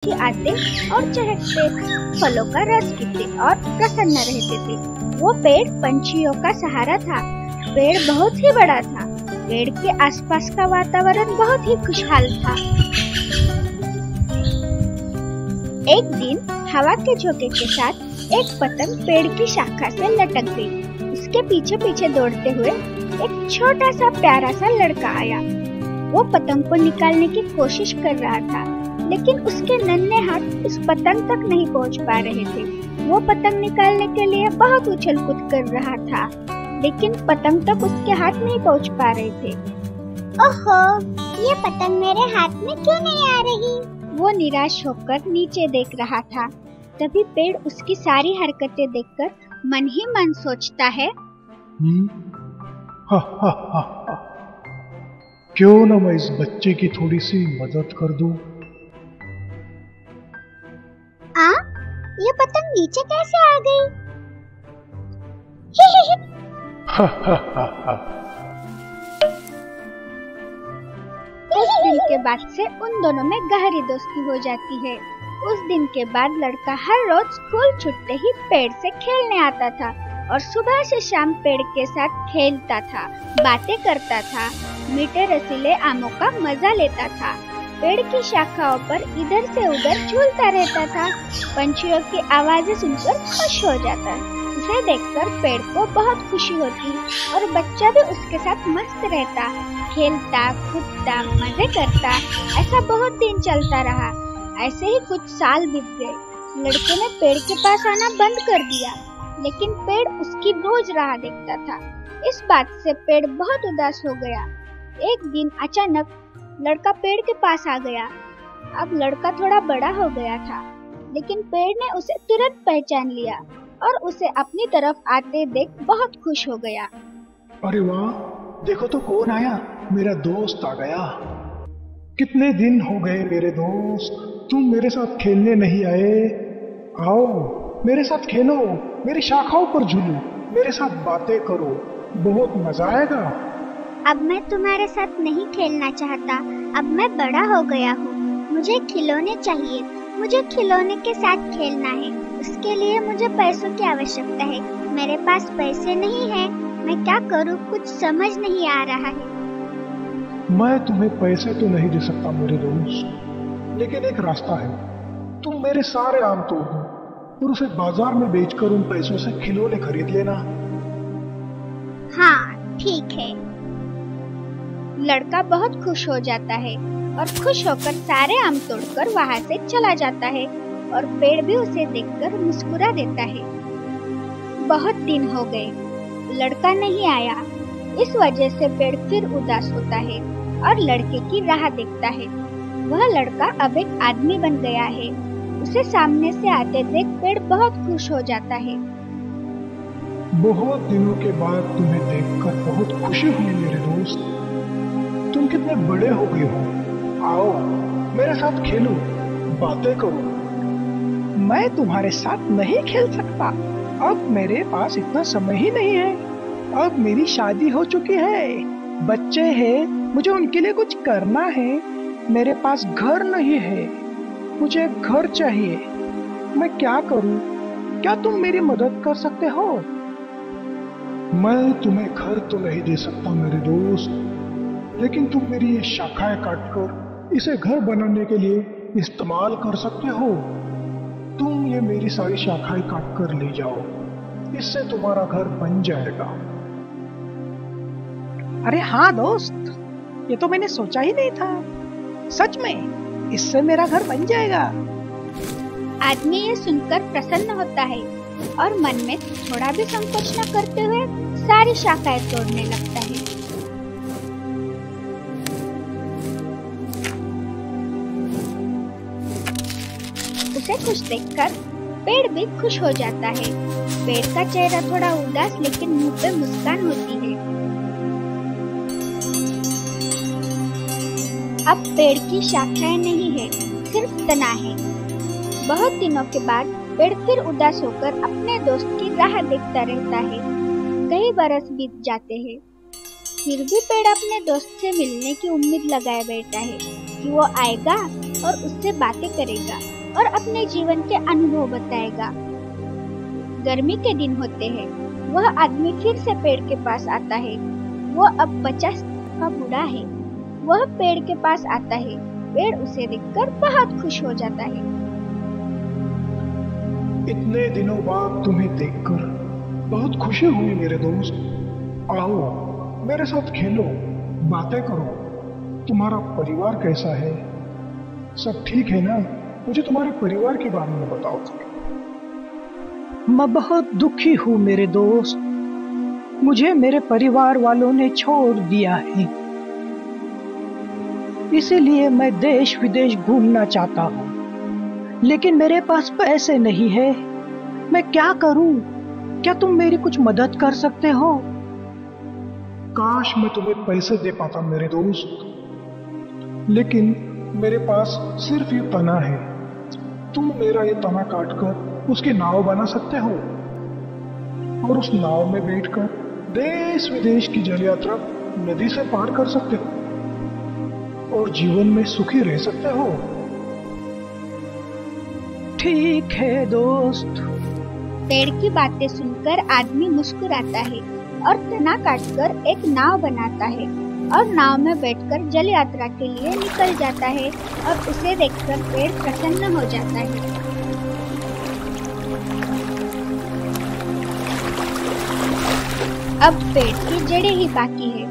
पक्षी आते और चहकते, फलों का रस पीते और प्रसन्न रहते थे। वो पेड़ पंछियों का सहारा था। पेड़ बहुत ही बड़ा था। पेड़ के आसपास का वातावरण बहुत ही खुशहाल था। एक दिन हवा के झोंके के साथ एक पतंग पेड़ की शाखा से लटक गई। उसके पीछे पीछे दौड़ते हुए एक छोटा सा प्यारा सा लड़का आया। वो पतंग को निकालने की कोशिश कर रहा था, लेकिन उसके नन्हे हाथ उस पतंग तक नहीं पहुंच पा रहे थे। वो पतंग निकालने के लिए बहुत उछल कूद कर रहा था, लेकिन पतंग तक उसके हाथ नहीं पहुंच पा रहे थे। ओहो, ये पतंग मेरे हाथ में क्यों नहीं आ रही? वो निराश होकर नीचे देख रहा था। तभी पेड़ उसकी सारी हरकतें देखकर मन ही मन सोचता है, क्यों न मैं इस बच्चे की थोड़ी सी मदद कर दूं? ये पतंग नीचे कैसे आ गई? उस दिन के बाद से उन दोनों में गहरी दोस्ती हो जाती है। उस दिन के बाद लड़का हर रोज स्कूल छूटते ही पेड़ से खेलने आता था और सुबह से शाम पेड़ के साथ खेलता था, बातें करता था, मीठे रसीले आमों का मजा लेता था। पेड़ की शाखाओं पर इधर से उधर झूलता रहता था। पंछियों की आवाजें सुनकर खुश हो जाता। उसे देखकर पेड़ को बहुत खुशी होती और बच्चा भी उसके साथ मस्त रहता, खेलता, कूदता, मजे करता। ऐसा बहुत दिन चलता रहा। ऐसे ही कुछ साल बीत गए। लड़के ने पेड़ के पास आना बंद कर दिया, लेकिन पेड़ उसकी रोज राह देखता था। इस बात से पेड़ बहुत उदास हो गया। एक दिन अचानक लड़का पेड़ के पास आ गया। अब लड़का थोड़ा बड़ा हो गया था, लेकिन पेड़ ने उसे तुरंत पहचान लिया और उसे अपनी तरफ आते देख बहुत खुश हो गया। अरे वाह, देखो तो कौन आया, मेरा दोस्त आ गया। कितने दिन हो गए मेरे दोस्त, तुम मेरे साथ खेलने नहीं आए। आओ मेरे साथ खेलो, मेरी शाखाओं पर झूलो, मेरे साथ बातें करो, बहुत मजा आएगा। अब मैं तुम्हारे साथ नहीं खेलना चाहता। अब मैं बड़ा हो गया हूँ। मुझे खिलौने चाहिए। मुझे खिलौने के साथ खेलना है। उसके लिए मुझे पैसों की आवश्यकता है। मेरे पास पैसे नहीं है। मैं क्या करूँ, कुछ समझ नहीं आ रहा है। मैं तुम्हें पैसे तो नहीं दे सकता मेरे दोस्त, लेकिन एक रास्ता है। तुम मेरे सारे आम तोड़ दो और उसे बाजार में बेचकर उन पैसों से खिलौने खरीद लेना। हाँ, ठीक है। लड़का बहुत खुश हो जाता है और खुश होकर सारे आम तोड़कर वहाँ से चला जाता है और पेड़ भी उसे देखकर मुस्कुरा देता है। बहुत दिन हो गए, लड़का नहीं आया। इस वजह से पेड़ फिर उदास होता है और लड़के की राह देखता है। वह लड़का अब एक आदमी बन गया है। उसे सामने से आते देख पेड़ बहुत खुश हो जाता है। बहुत दिनों के बाद तुम्हें देखकर बहुत खुशी हुई मेरे दोस्त। तुम कितने बड़े हो गए हो। आओ मेरे साथ खेलो, बातें करो। मैं तुम्हारे साथ नहीं खेल सकता। अब मेरे पास इतना समय ही नहीं है। अब मेरी शादी हो चुकी है, बच्चे हैं, मुझे उनके लिए कुछ करना है। मेरे पास घर नहीं है, मुझे एक घर चाहिए। मैं क्या करूं? क्या तुम मेरी मदद कर सकते हो? मैं तुम्हें घर तो नहीं दे सकता मेरे दोस्त, लेकिन तुम मेरी ये शाखाएं काटकर इसे घर बनाने के लिए इस्तेमाल कर सकते हो। तुम ये मेरी सारी शाखाएं काटकर ले जाओ, इससे तुम्हारा घर बन जाएगा। अरे हाँ दोस्त, ये तो मैंने सोचा ही नहीं था। सच में इससे मेरा घर बन जाएगा। आदमी ये सुनकर प्रसन्न होता है और मन में थोड़ा भी संकोच न करते हुए सारी शाखाएं तोड़ने लगता है। उसे खुश देखकर पेड़ भी खुश हो जाता है। पेड़ का चेहरा थोड़ा उदास, लेकिन मुंह पे मुस्कान होती है। अब पेड़ की शाखाएं नहीं है, सिर्फ तना है। बहुत दिनों के बाद पेड़ फिर उदास होकर अपने दोस्त की राह देखता रहता है। कई बरस बीत जाते हैं, फिर भी पेड़ अपने दोस्त से मिलने की उम्मीद लगाए बैठा है कि वो आएगा और उससे बातें करेगा और अपने जीवन के अनुभव बताएगा। गर्मी के दिन होते हैं। वह आदमी फिर से पेड़ के पास आता है। वो अब 50 का बूढ़ा है। वह पेड़ के पास आता है। पेड़ उसे देखकर बहुत खुश हो जाता है। इतने दिनों बाद तुम्हें देखकर बहुत खुशी हुई मेरे दोस्त। आओ मेरे साथ खेलो, बातें करो। तुम्हारा परिवार कैसा है? सब ठीक है ना? मुझे तुम्हारे परिवार के बारे में बताओ। मैं बहुत दुखी हूँ मेरे दोस्त। मुझे मेरे परिवार वालों ने छोड़ दिया है, इसीलिए मैं देश विदेश घूमना चाहता हूँ, लेकिन मेरे पास पैसे नहीं है। मैं क्या करूँ? क्या तुम मेरी कुछ मदद कर सकते हो? काश मैं तुम्हें पैसे दे पाता मेरे दोस्त, लेकिन मेरे पास सिर्फ ये तना है। तुम मेरा ये तना काटकर उसकी नाव बना सकते हो और उस नाव में बैठकर देश विदेश की जल यात्रा नदी से पार कर सकते हो और जीवन में सुखी रह सकते हो। ठीक है दोस्त। पेड़ की बातें सुनकर आदमी मुस्कुराता है और तना काटकर एक नाव बनाता है और नाव में बैठकर जल यात्रा के लिए निकल जाता है और उसे देखकर पेड़ प्रसन्न हो जाता है। अब पेड़ की जड़ें ही बाकी है।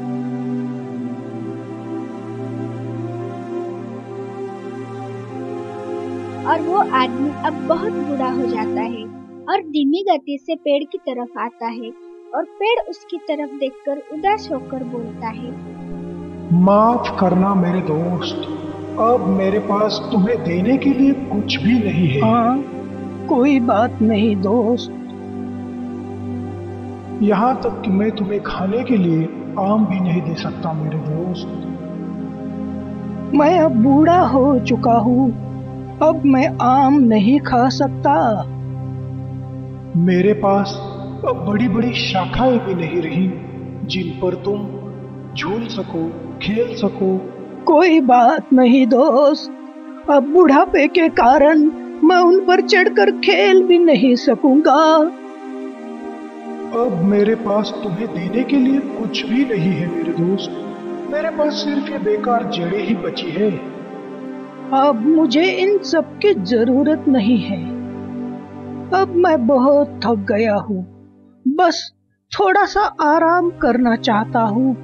और वो आदमी अब बहुत बूढ़ा हो जाता है और धीमी गति से पेड़ की तरफ आता है और पेड़ उसकी तरफ देखकर उदास होकर बोलता है, माफ करना मेरे दोस्त, अब मेरे पास तुम्हें देने के लिए कुछ भी नहीं है। हाँ, कोई बात नहीं दोस्त। यहाँ तक कि मैं तुम्हें खाने के लिए आम भी नहीं दे सकता मेरे दोस्त। मैं अब बूढ़ा हो चुका हूँ, अब मैं आम नहीं खा सकता। मेरे पास अब बड़ी बड़ी शाखाएं भी नहीं रही जिन पर तुम झूल सको, खेल सको। कोई बात नहीं दोस्त, अब बुढ़ापे के कारण मैं उन पर चढ़कर खेल भी नहीं सकूंगा। अब मेरे पास तुम्हें देने के लिए कुछ भी नहीं है मेरे दोस्त। मेरे पास सिर्फ ये बेकार जड़ें ही बची है। अब मुझे इन सब की जरूरत नहीं है। अब मैं बहुत थक गया हूँ, बस थोड़ा सा आराम करना चाहता हूँ।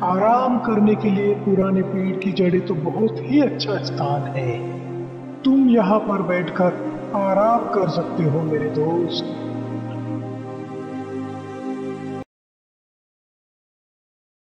आराम करने के लिए पुराने पेड़ की जड़ें तो बहुत ही अच्छा स्थान है। तुम यहाँ पर बैठकर आराम कर सकते हो मेरे दोस्त।